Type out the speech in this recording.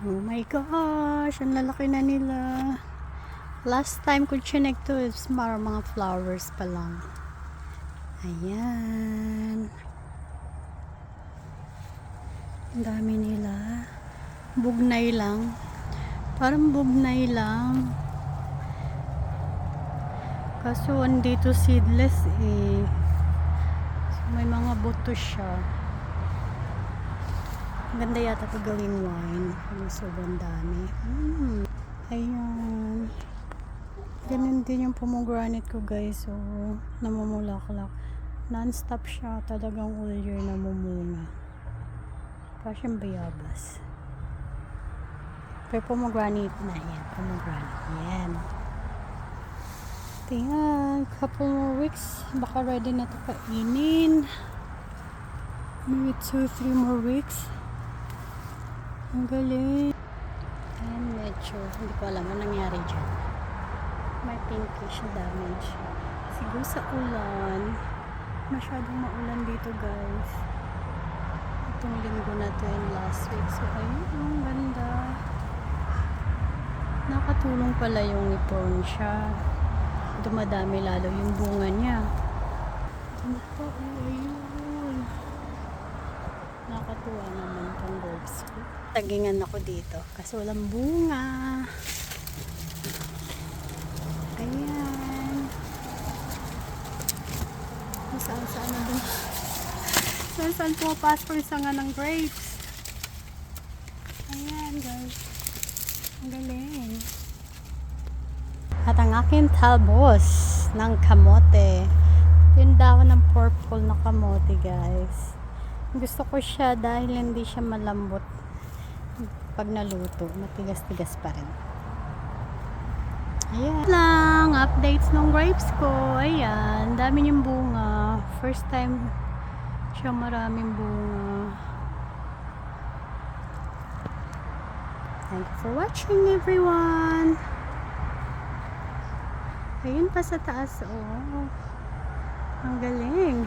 Oh my gosh, ang lalaki na nila. Last time ko chinek to is mga flowers pa lang. Ayan. Ang dami nila. Bugnay lang. Parang bugnay lang. Kaso andito seedless eh. So, may mga buto siya. Ganda yata ito gawing wine. Sobrang dami. Ayan. Ganun din yung pomegranate ko guys. So, namumulaklak. Non-stop siya. Talagang all year namumunga. Parang siyang bayabas. Pero pomegranate na yan. Pomegranate. Yan. Tingnan. Couple more weeks. Baka ready na ito kainin. Maybe 2-3 more weeks. Ang galing. Ayan, medyo. Hindi ko alam ano nangyari dyan. May pinkish damage. Siguro sa ulan. Masyadong maulan dito guys. Itong linggo na to and last week. So ayun, ang ganda. Nakatulong pala yung ipon siya. Dumadami lalo yung bunga niya. Ayun. Nakatuwa naman tong bulbs ko. Tagingan ako dito kasi walang bunga. Ayan. Saan-saan na dun. Saan-saan pumapasok yung sanga ng grapes. Ayan guys. Ang galing. At ang aking talbos ng kamote. Yung dahon ng purple na kamote guys. Gusto ko siya dahil hindi siya malambot. Pag naluto, matigas-tigas pa rin. Ayan lang, updates ng grapes ko. Ayan, dami niyang bunga. First time siya maraming bunga. Thank you for watching everyone. Ayun pa sa taas, oh. Ang galing.